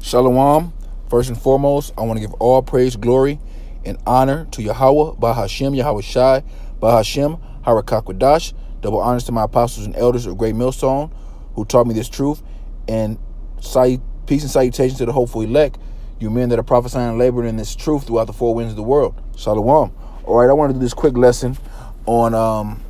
Shalom. First and foremost, I want to give all praise, glory, and honor to Yahweh, Bahashem, Yahweh Shai, Bahashem, Harakakwadash. Double honors to my apostles and elders of Great Millstone who taught me this truth. And peace and salutations to the hopeful elect, you men that are prophesying and laboring in this truth throughout the four winds of the world. Shalom. All right, I want to do this quick lesson on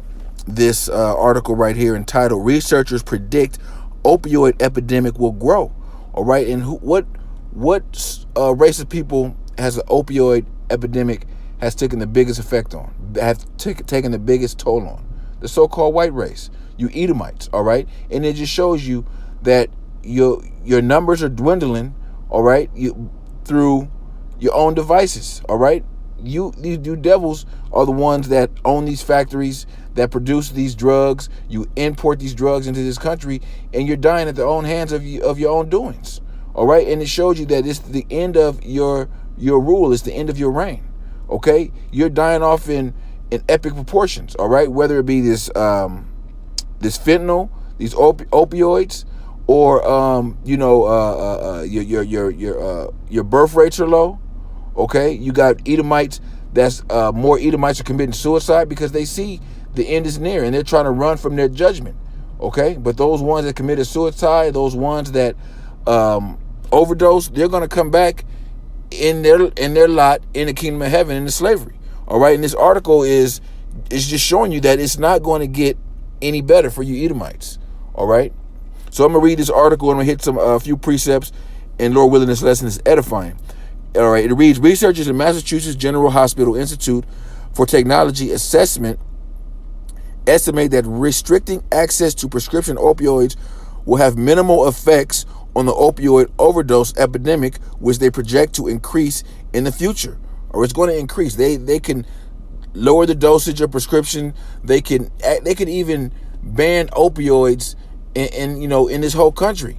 this article right here entitled "Researchers Predict Opioid Epidemic Will Grow." All right, and what race of people has an opioid epidemic has taken the biggest effect on, taken the biggest toll on? The so-called white race, you Edomites. All right, and it just shows you that your numbers are dwindling. All right, through your own devices. All right, you devils are the ones that own these factories that produce these drugs. You import these drugs into this country, and you're dying at the own hands of your own doings. All right, and it shows you that it's the end of your rule. It's the end of your reign. Okay, you're dying off in epic proportions. All right, whether it be this fentanyl, these opioids, or your birth rates are low. Okay, you got Edomites. That's more Edomites are committing suicide because they see the end is near and they're trying to run from their judgment. Okay, but those ones that committed suicide, those ones that overdose, they're going to come back in their lot in the kingdom of heaven into slavery. All right, and this article is just showing you that it's not going to get any better for you Edomites. All right, so I'm gonna read this article and I'm gonna hit a few precepts, and Lord willing, this lesson is edifying. All right, it reads: researchers in Massachusetts General Hospital Institute for Technology Assessment estimate that restricting access to prescription opioids will have minimal effects on the opioid overdose epidemic, which they project to increase in the future. Or it's going to increase. They can lower the dosage of prescription. They can even ban opioids in this whole country.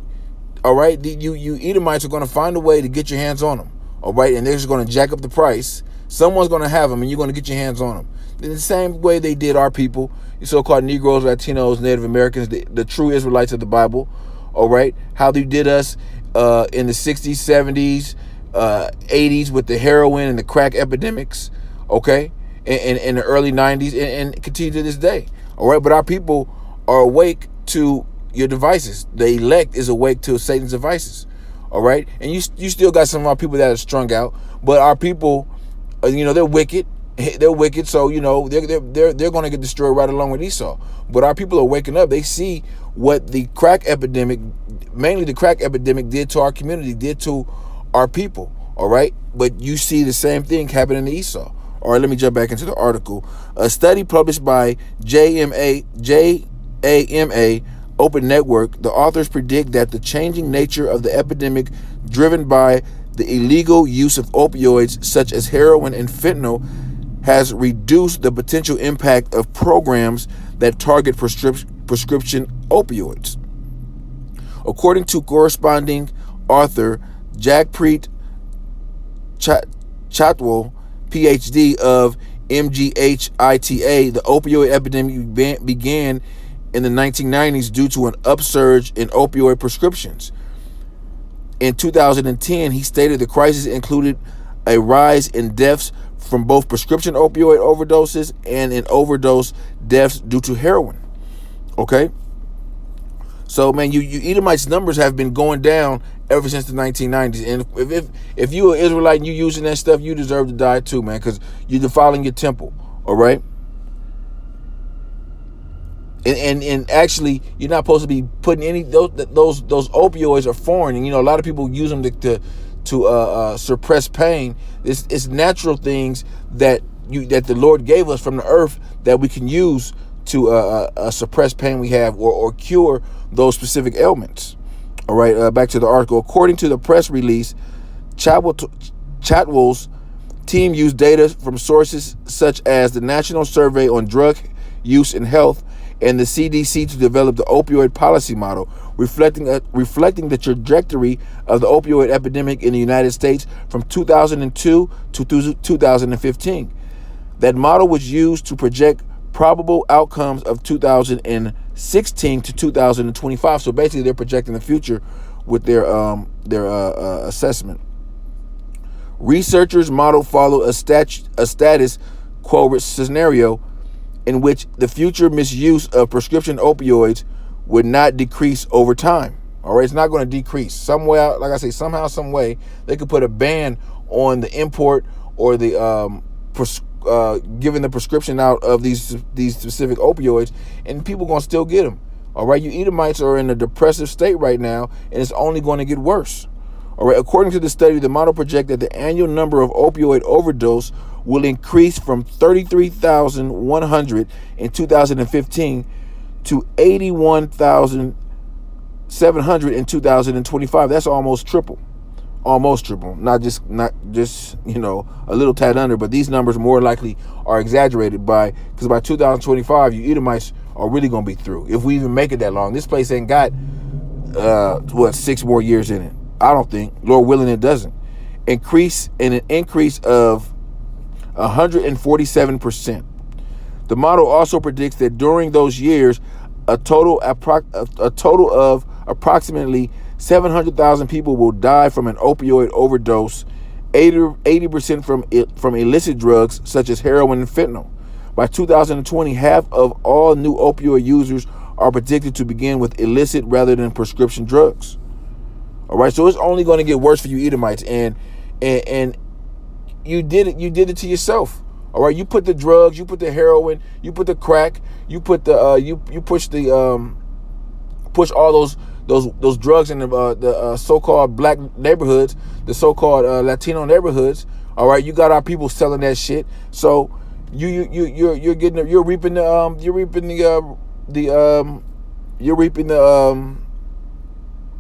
All right, you Edomites are going to find a way to get your hands on them. All right, and they're just going to jack up the price. Someone's going to have them, and you're going to get your hands on them. In the same way they did our people, the so-called Negroes, Latinos, Native Americans, the true Israelites of the Bible. All right, how they did us in the 60s, 70s, 80s with the heroin and the crack epidemics. Okay, and in the early 90s, and continue to this day. All right, but our people are awake to your devices. The elect is awake to Satan's devices. All right, and you still got some of our people that are strung out, but our people, they're wicked. They're wicked, so they're going to get destroyed right along with Esau. But our people are waking up. They see what the crack epidemic, mainly the crack epidemic, did to our community, did to our people. All right, but you see the same thing happening to Esau. All right, let me jump back into the article. A study published by JAMA Open Network, the authors predict that the changing nature of the epidemic driven by the illegal use of opioids such as heroin and fentanyl has reduced the potential impact of programs that target prescription opioids. According to corresponding author Jagpreet Chatwal, PhD of MGHITA, the opioid epidemic began in the 1990s due to an upsurge in opioid prescriptions. In 2010, he stated the crisis included a rise in deaths from both prescription opioid overdoses and in overdose deaths due to heroin. Okay? So, man, you Edomites' numbers have been going down ever since the 1990s. And if you're an Israelite and you're using that stuff, you deserve to die too, man, because you're defiling your temple. All right? And actually, you're not supposed to be putting any those opioids are foreign, and a lot of people use them to suppress pain. It's natural things that the Lord gave us from the earth that we can use to suppress pain we have or cure those specific ailments. All right, back to the article. According to the press release, Chatwell's team used data from sources such as the National Survey on Drug Use and Health and the CDC to develop the opioid policy model, reflecting the trajectory of the opioid epidemic in the United States from 2002 to 2015. That model was used to project probable outcomes of 2016 to 2025. So basically, they're projecting the future with their assessment. Researchers model follow a status quo scenario in which the future misuse of prescription opioids would not decrease over time. All right, it's not going to decrease. Somewhere, like I say, somehow, some way, they could put a ban on the import or the giving the prescription out of these specific opioids, and people going to still get them. All right, you Edomites are in a depressive state right now, and it's only going to get worse. All right, according to the study, the model projects that the annual number of opioid overdose will increase from 33,100 in 2015 to 81,700 in 2025. That's almost triple. Not just a little tad under, but these numbers more likely are exaggerated because by 2025, you Edomites are really going to be through. If we even make it that long, this place ain't got 6 more years in it. I don't think, Lord willing, it doesn't. An increase of 147%. The model also predicts that during those years, a total of approximately 700,000 people will die from an opioid overdose, 80% from illicit drugs such as heroin and fentanyl. By 2020, half of all new opioid users are predicted to begin with illicit rather than prescription drugs. All right, so it's only going to get worse for you Edomites, and you did it to yourself. All right, you put the drugs, you put the heroin, you put the crack, you put the you push all those drugs in the so-called black neighborhoods, the so-called Latino neighborhoods. All right, you got our people selling that shit. So you're reaping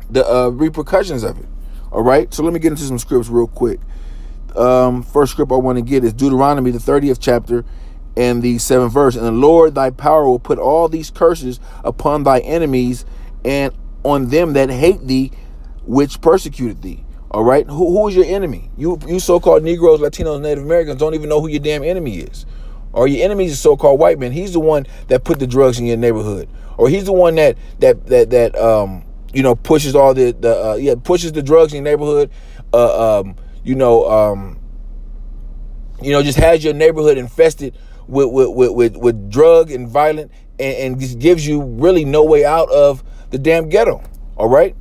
the repercussions of it. All right, so let me get into some scripts real quick. First script I want to get is Deuteronomy, the 30th chapter and the 7th verse. And the Lord thy power will put all these curses upon thy enemies and on them that hate thee, which persecuted thee. All right, who is your enemy? You so-called Negroes, Latinos, Native Americans don't even know who your damn enemy is. Or your enemy is a so-called white man. He's the one that put the drugs in your neighborhood, or he's the one that pushes all pushes the drugs in your neighborhood. Just has your neighborhood infested with drug and violent, and just gives you really no way out of the damn ghetto. All right.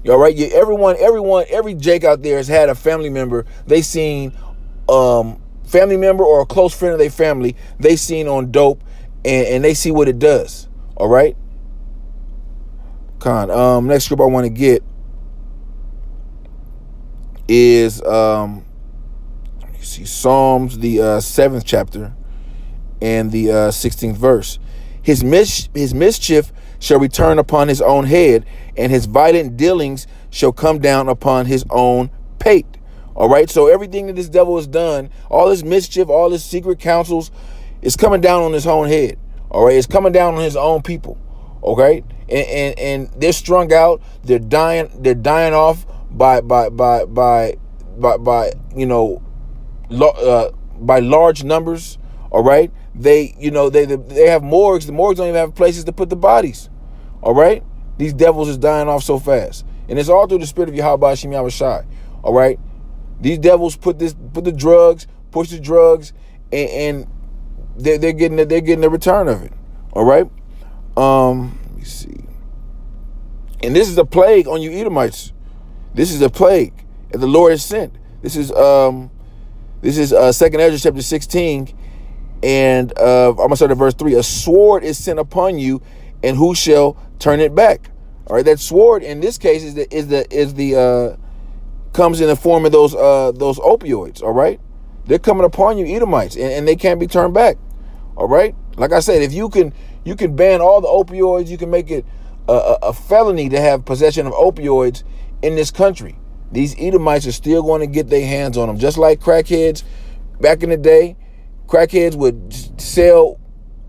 Every Jake out there has had a family member they seen, family member or a close friend of their family they seen on dope, and they see what it does. All right. Next script I want to get is Psalms, the 7th chapter and the 16th verse. His mischief shall return upon his own head, and his violent dealings shall come down upon his own pate. All right, so everything that this devil has done, all his mischief, all his secret counsels, is coming down on his own head. All right, it's coming down on his own people. Okay, and they're strung out. They're dying off by large numbers. All right, they have morgues. The morgues don't even have places to put the bodies. All right, these devils is dying off so fast, and it's all through the spirit of Yahweh Hashem Yahushai. All right, these devils put the drugs, push the drugs, and they're getting the return of it. All right. Let me see. And this is a plague on you Edomites. This is a plague that the Lord has sent. This is 2nd Ezra chapter 16, and I'm gonna start at verse 3. A sword is sent upon you, and who shall turn it back? All right, that sword in this case comes in the form of those opioids. All right, they're coming upon you Edomites, and they can't be turned back. All right, like I said, if you can ban all the opioids, you can make it a felony to have possession of opioids in this country. These Edomites are still going to get their hands on them, just like crackheads back in the day. Crackheads would sell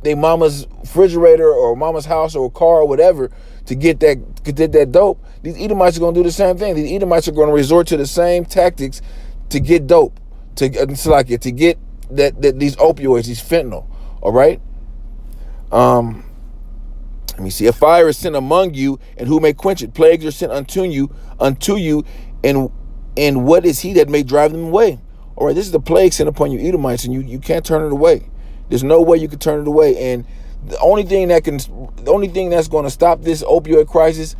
their mama's refrigerator or mama's house or a car or whatever to get that dope. These Edomites are going to do the same thing. These Edomites are going to resort to the same tactics to get dope, to get these opioids, these fentanyl. All right. Let me see. A fire is sent among you, and who may quench it? Plagues are sent unto you, and what is he that may drive them away? All right, this is the plague sent upon you, Edomites, and you can't turn it away. There's no way you can turn it away. And the only thing that's going to stop this opioid crisis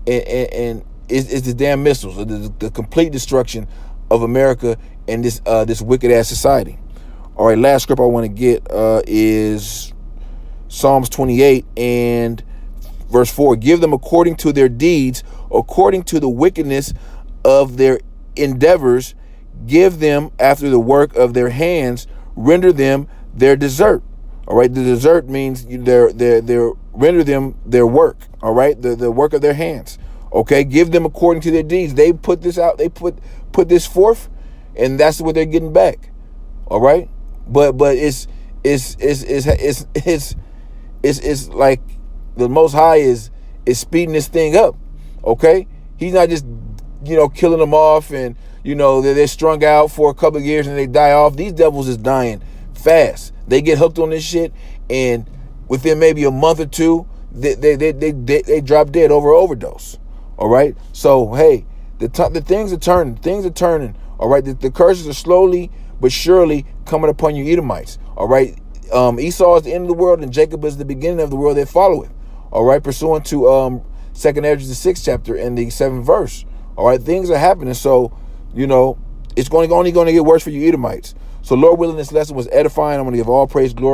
and is the damn missiles, the complete destruction of America and this wicked ass society. All right, last script I want to get is Psalms 28 and verse 4. Give them according to their deeds, according to the wickedness of their endeavors. Give them after the work of their hands. Render them their desert. All right, the desert means their render them their work. All right, the work of their hands. Okay, give them according to their deeds. They put this out. They put this forth, and that's what they're getting back. All right, but it's like the Most High is speeding this thing up. Okay, he's not just killing them off, and they're strung out for a couple of years and they die off. These devils is dying fast. They get hooked on this shit, and within maybe a month or two, they drop dead over overdose. All right, so hey, the things are turning. Things are turning. All right, the curses are slowly but surely coming upon you, Edomites. All right. Esau is the end of the world, and Jacob is the beginning of the world that followeth. All right, pursuant to 2nd Ezra, the 6th chapter and the 7th verse. All right, things are happening, so it's only going to get worse for you, Edomites. So, Lord willing, this lesson was edifying. I'm going to give all praise, glory.